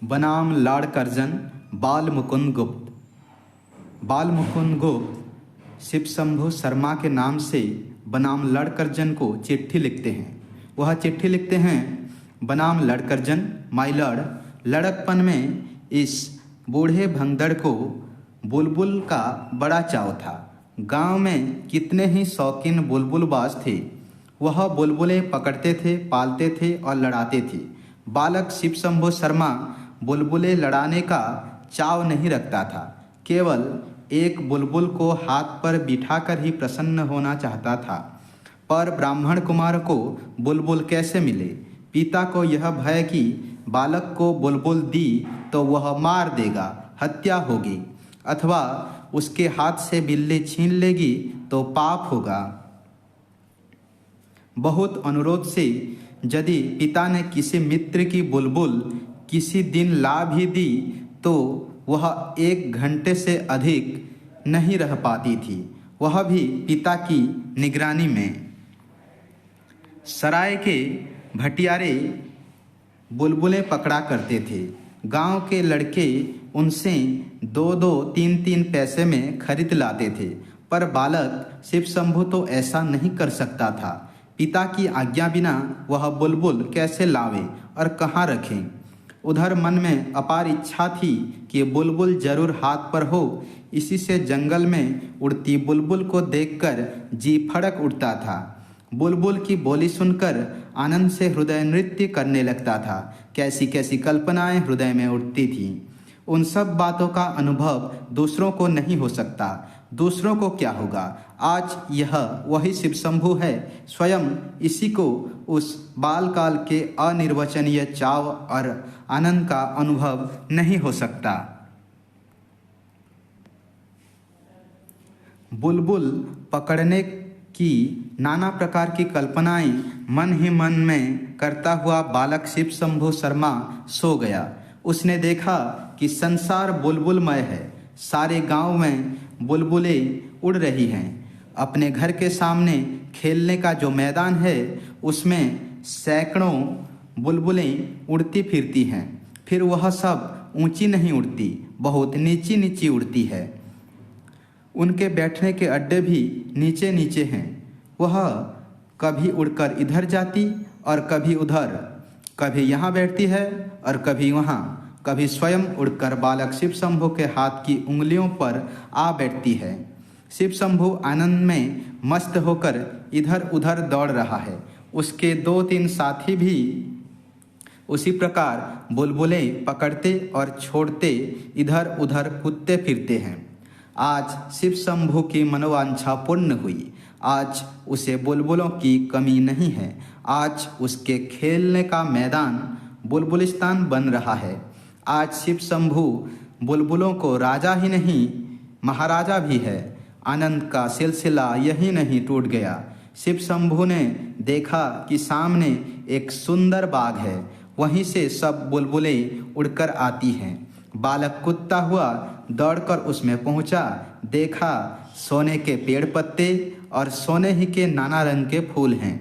बनाम लाड़कर्जन बाल मुकुंद गुप्त। बाल मुकुंद गुप्त शिव शंभु शर्मा के नाम से बनाम लाड़कर्जन को चिट्ठी लिखते हैं। वह चिट्ठी लिखते हैं, बनाम लाड़कर्जन माई लड़, लड़कपन में इस बूढ़े भंगदड़ को बुलबुल का बड़ा चाव था। गांव में कितने ही शौकीन बुलबुलबाज थे। वह बुलबुलें पकड़ते थे, पालते थे और लड़ाते थे। बालक शिव शंभु शर्मा बुलबुलें लड़ाने का चाव नहीं रखता था, केवल एक बुलबुल को हाथ पर बिठाकर ही प्रसन्न होना चाहता था। पर ब्राह्मण कुमार को बुलबुल कैसे मिले? पिता को यह भय कि बालक को बुलबुल दी तो वह मार देगा, हत्या होगी, अथवा उसके हाथ से बिल्ली छीन लेगी तो पाप होगा। बहुत अनुरोध से यदि पिता ने किसी मित्र की बुलबुल किसी दिन ला भी दी तो वह 1 घंटे से अधिक नहीं रह पाती थी, वह भी पिता की निगरानी में। सराय के भटियारे बुलबुलें पकड़ा करते थे। गांव के लड़के उनसे 2-2, 3-3 पैसे में खरीद लाते थे। पर बालक शिव शंभु तो ऐसा नहीं कर सकता था। पिता की आज्ञा बिना वह बुलबुल कैसे लावे और कहाँ रखें? उधर मन में अपार इच्छा थी कि बुलबुल जरूर हाथ पर हो। इसी से जंगल में उड़ती बुलबुल को देखकर जी फड़क उठता था। बुलबुल की बोली सुनकर आनंद से हृदय नृत्य करने लगता था। कैसी कैसी कल्पनाएं हृदय में उठती थीं। उन सब बातों का अनुभव दूसरों को नहीं हो सकता। दूसरों को क्या होगा? आज यह वही शिव शंभु है, स्वयं इसी को उस बालकाल के अनिर्वचनीय चाव और आनंद का अनुभव नहीं हो सकता। बुलबुल पकड़ने की नाना प्रकार की कल्पनाएं मन ही मन में करता हुआ बालक शिव शंभु शर्मा सो गया। उसने देखा कि संसार बुलबुलमय है। सारे गांव में बुलबुलें उड़ रही हैं। अपने घर के सामने खेलने का जो मैदान है उसमें सैकड़ों बुलबुलें उड़ती फिरती हैं। फिर वह सब ऊंची नहीं उड़ती, बहुत नीची नीची उड़ती है। उनके बैठने के अड्डे भी नीचे नीचे हैं। वह कभी उड़कर इधर जाती और कभी उधर, कभी यहाँ बैठती है और कभी वहाँ, कभी स्वयं उड़कर बालक शिव शंभु के हाथ की उंगलियों पर आ बैठती है। शिव शंभु आनंद में मस्त होकर इधर उधर दौड़ रहा है। उसके 2-3 साथी भी उसी प्रकार बुलबुलें पकड़ते और छोड़ते इधर उधर कूदते फिरते हैं। आज शिव शंभु की मनोवांछा पूर्ण हुई। आज उसे बुलबुलों की कमी नहीं है। आज उसके खेलने का मैदान बुलबुलिस्तान बन रहा है। आज शिव शंभु बुलबुलों को राजा ही नहीं, महाराजा भी है। आनंद का सिलसिला यही नहीं टूट गया। शिव शंभु ने देखा कि सामने एक सुंदर बाग है, वहीं से सब बुलबुलें उड़कर आती हैं। बालक कूदता हुआ दौड़कर उसमें पहुंचा। देखा सोने के पेड़ पत्ते और सोने ही के नाना रंग के फूल हैं।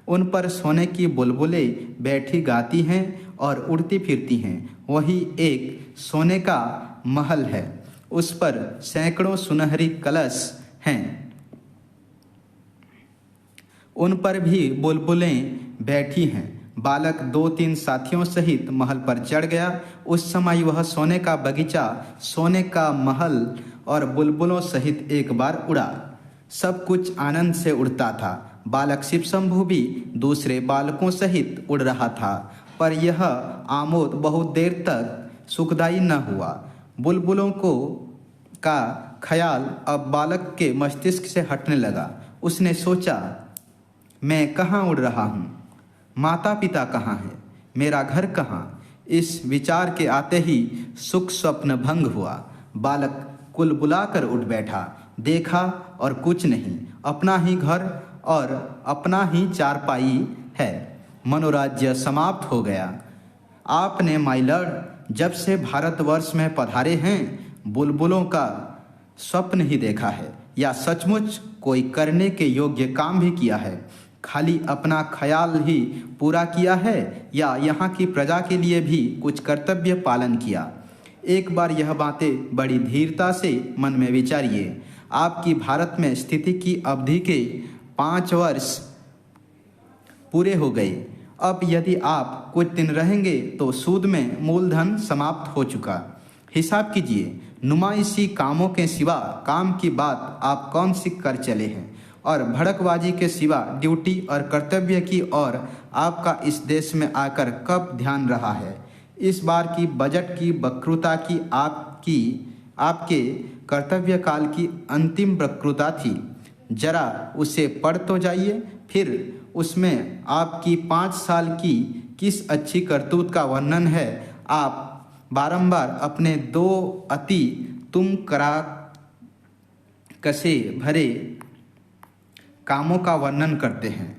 उन पर सोने की बुलबुलें बैठी गाती हैं और उड़ती फिरती हैं। वही एक सोने का महल है, उस पर सैकड़ों सुनहरी कलश हैं। उन पर भी बुलबुलें बैठी हैं। बालक 2-3 साथियों सहित महल पर चढ़ गया। उस समय वह सोने का बगीचा, सोने का महल और बुलबुलों सहित एक बार उड़ा। सब कुछ आनंद से उड़ता था। बालक शिव शंभु भी दूसरे बालकों सहित उड़ रहा था। पर यह आमोद बहुत देर तक सुखदायी न हुआ। बुलबुलों का ख्याल अब बालक के मस्तिष्क से हटने लगा। उसने सोचा, मैं कहाँ उड़ रहा हूँ? माता पिता कहाँ हैं? मेरा घर कहाँ? इस विचार के आते ही सुख स्वप्न भंग हुआ। बालक कुलबुलाकर उठ बैठा। देखा और कुछ नहीं, अपना ही घर और अपना ही चारपाई है। मनोराज्य समाप्त हो गया। आपने माय लॉर्ड जब से भारतवर्ष में पधारे हैं बुलबुलों का स्वप्न ही देखा है, या सचमुच कोई करने के योग्य काम भी किया है? खाली अपना ख्याल ही पूरा किया है या यहाँ की प्रजा के लिए भी कुछ कर्तव्य पालन किया? एक बार यह बातें बड़ी धीरता से मन में विचारिए। आपकी भारत में स्थिति की अवधि के 5 वर्ष पूरे हो गए। अब यदि आप कुछ दिन रहेंगे तो सूद में मूलधन समाप्त हो चुका। हिसाब कीजिए, नुमाइशी कामों के सिवा काम की बात आप कौन सी कर चले हैं, और भड़कबाजी के सिवा ड्यूटी और कर्तव्य की ओर आपका इस देश में आकर कब ध्यान रहा है? इस बार की बजट की वक्तृता की आपके कर्तव्य काल की अंतिम वक्तृता थी। जरा उसे पढ़ तो जाइए, फिर उसमें आपकी 5 साल की किस अच्छी करतूत का वर्णन है। आप बारंबार अपने 2 अति तुम करा कसे भरे कामों का वर्णन करते हैं।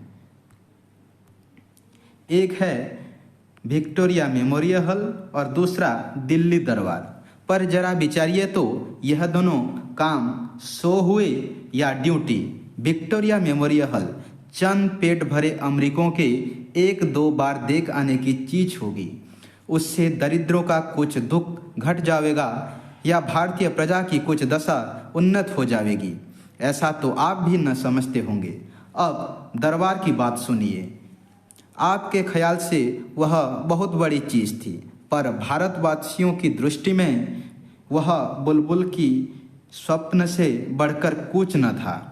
एक है विक्टोरिया मेमोरियल हॉल और दूसरा दिल्ली दरबार। पर जरा विचारिए तो यह दोनों काम सो हुए या ड्यूटी? विक्टोरिया मेमोरियल हॉल चंद पेट भरे अमेरिकों के 1-2 बार देख आने की चीज होगी। उससे दरिद्रों का कुछ दुख घट जाएगा या भारतीय प्रजा की कुछ दशा उन्नत हो जाएगी, ऐसा तो आप भी न समझते होंगे। अब दरबार की बात सुनिए। आपके ख्याल से वह बहुत बड़ी चीज़ थी, पर भारतवासियों की दृष्टि में वह बुलबुल की स्वप्न से बढ़कर कुछ न था।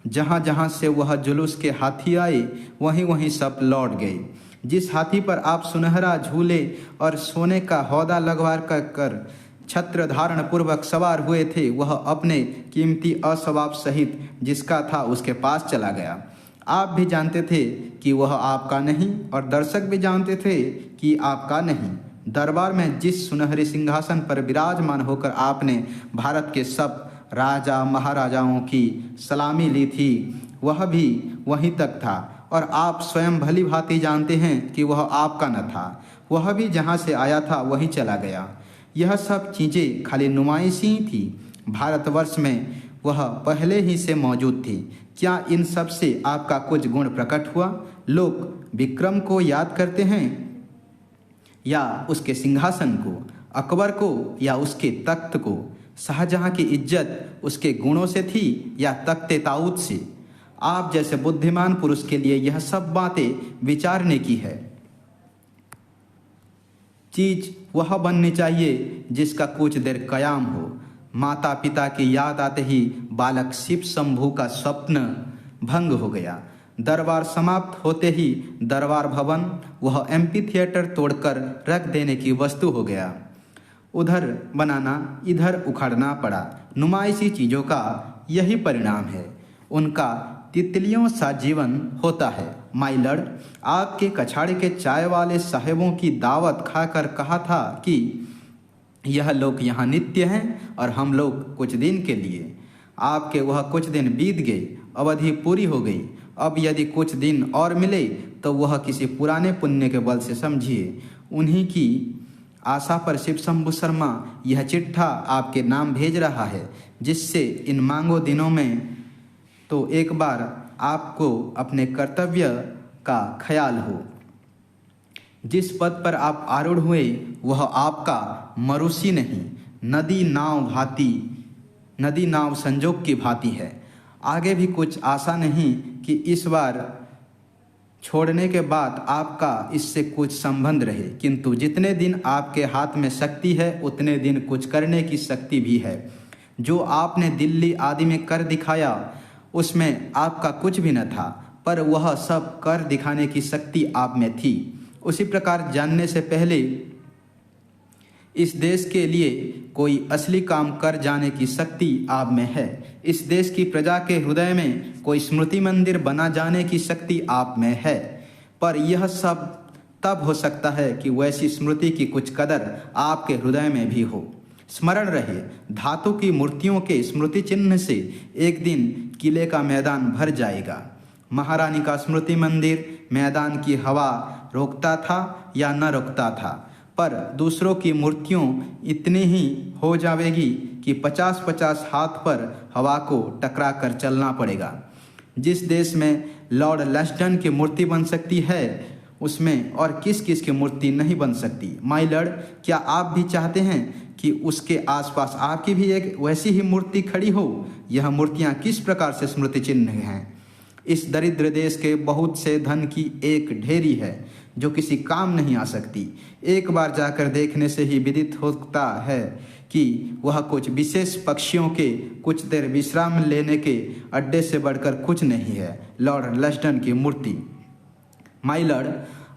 जहाँ जहाँ से वह जुलूस के हाथी आए वहीं वहीं सब लौट गए। जिस हाथी पर आप सुनहरा झूले और सोने का हौदा लगवा कर छत्र धारण पूर्वक सवार हुए थे, वह अपने कीमती असवाब सहित जिसका था उसके पास चला गया। आप भी जानते थे कि वह आपका नहीं और दर्शक भी जानते थे कि आपका नहीं। दरबार में जिस सुनहरे सिंहासन पर विराजमान होकर आपने भारत के सब राजा महाराजाओं की सलामी ली थी, वह भी वहीं तक था, और आप स्वयं भली भांति जानते हैं कि वह आपका न था। वह भी जहाँ से आया था वहीं चला गया। यह सब चीज़ें खाली नुमाइशी थी। भारतवर्ष में वह पहले ही से मौजूद थी। क्या इन सब से आपका कुछ गुण प्रकट हुआ? लोग विक्रम को याद करते हैं या उसके सिंहासन को, अकबर को या उसके तख्त को, शाहजहां की इज्जत उसके गुणों से थी या तख्ते ताऊत से? आप जैसे बुद्धिमान पुरुष के लिए यह सब बातें विचारने की है। चीज वह बननी चाहिए जिसका कुछ देर कयाम हो। माता पिता की याद आते ही बालक शिव शंभू का स्वप्न भंग हो गया। दरबार समाप्त होते ही दरबार भवन वह एम्पी थिएटर तोड़कर रख देने की वस्तु हो गया। उधर बनाना इधर उखाड़ना पड़ा। नुमाइशी चीज़ों का यही परिणाम है। उनका तितलियों सा जीवन होता है। माई लॉर्ड, आपके कछाड़े के चाय वाले साहेबों की दावत खाकर कहा था कि यह लोग यहाँ नित्य हैं और हम लोग कुछ दिन के लिए। आपके वह कुछ दिन बीत गए, अवधि पूरी हो गई। अब यदि कुछ दिन और मिले तो वह किसी पुराने पुण्य के बल से समझिए। उन्हीं की आशा पर शिव शंभू शर्मा यह चिट्ठा आपके नाम भेज रहा है, जिससे इन मांगो दिनों में तो एक बार आपको अपने कर्तव्य का ख्याल हो। जिस पद पर आप आरूढ़ हुए वह आपका मरुषि नहीं, नदी नाव संजोग की भांति है। आगे भी कुछ आशा नहीं कि इस बार छोड़ने के बाद आपका इससे कुछ संबंध रहे, किंतु जितने दिन आपके हाथ में शक्ति है उतने दिन कुछ करने की शक्ति भी है। जो आपने दिल्ली आदि में कर दिखाया उसमें आपका कुछ भी न था, पर वह सब कर दिखाने की शक्ति आप में थी। उसी प्रकार जानने से पहले इस देश के लिए कोई असली काम कर जाने की शक्ति आप में है। इस देश की प्रजा के हृदय में कोई स्मृति मंदिर बना जाने की शक्ति आप में है। पर यह सब तब हो सकता है कि वैसी स्मृति की कुछ कदर आपके हृदय में भी हो। स्मरण रहे, धातु की मूर्तियों के स्मृति चिन्ह से एक दिन किले का मैदान भर जाएगा। महारानी का स्मृति मंदिर मैदान की हवा रोकता था या न रोकता था, पर दूसरों की मूर्तियों इतनी ही हो जाएगी कि 50-50 हाथ पर हवा को टकरा कर चलना पड़ेगा। जिस देश में लॉर्ड लैस्टन की मूर्ति बन सकती है उसमें, और किस किस की मूर्ति नहीं बन सकती। माय लॉर्ड, क्या आप भी चाहते हैं कि उसके आसपास आपकी भी एक वैसी ही मूर्ति खड़ी हो? यह मूर्तियां किस प्रकार से स्मृति चिन्ह हैं? इस दरिद्र देश के बहुत से धन की एक ढेरी है जो किसी काम नहीं आ सकती। एक बार जाकर देखने से ही विदित होता है कि वह कुछ विशेष पक्षियों के कुछ देर विश्राम लेने के अड्डे से बढ़कर कुछ नहीं है। लॉर्ड लैस्टन की मूर्ति। माय लॉर्ड,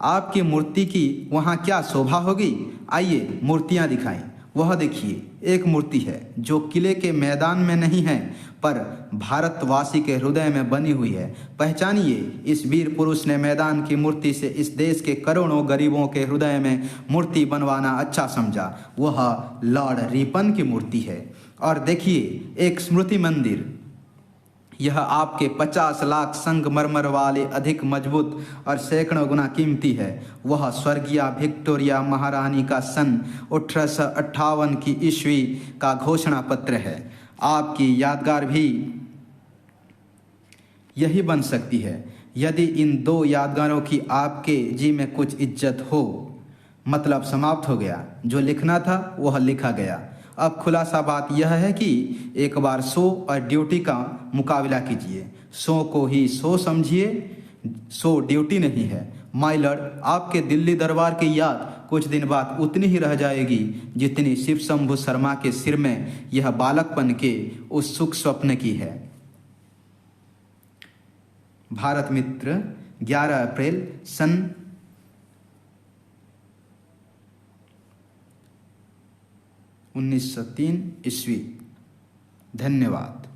आपकी मूर्ति की वहाँ क्या शोभा होगी? आइए मूर्तियाँ दिखाएं। वह देखिए, एक मूर्ति है जो किले के मैदान में नहीं है पर भारतवासी के हृदय में बनी हुई है। पहचानिए, इस वीर पुरुष ने मैदान की मूर्ति से इस देश के करोड़ों गरीबों के हृदय में मूर्ति बनवाना अच्छा समझा। वह लॉर्ड रिपन की मूर्ति है। और देखिए, एक स्मृति मंदिर। यह आपके 50 लाख संगमरमर वाले अधिक मजबूत और सैकड़ों गुना कीमती है। वह स्वर्गीय विक्टोरिया महारानी का सन 1858 की ईस्वी का घोषणा पत्र है। आपकी यादगार भी यही बन सकती है यदि इन दो यादगारों की आपके जी में कुछ इज्जत हो। मतलब समाप्त हो गया। जो लिखना था वह लिखा गया। अब खुलासा बात यह है कि एक बार शो और ड्यूटी का मुकाबला कीजिए। शो को ही शो समझिए, शो ड्यूटी नहीं है। माय लॉर्ड, आपके दिल्ली दरबार की याद कुछ दिन बाद उतनी ही रह जाएगी जितनी शिव शंभु शर्मा के सिर में यह बालकपन के उस सुख स्वप्न की है। भारत मित्र, 11 अप्रैल सन 1903 ईस्वी। धन्यवाद।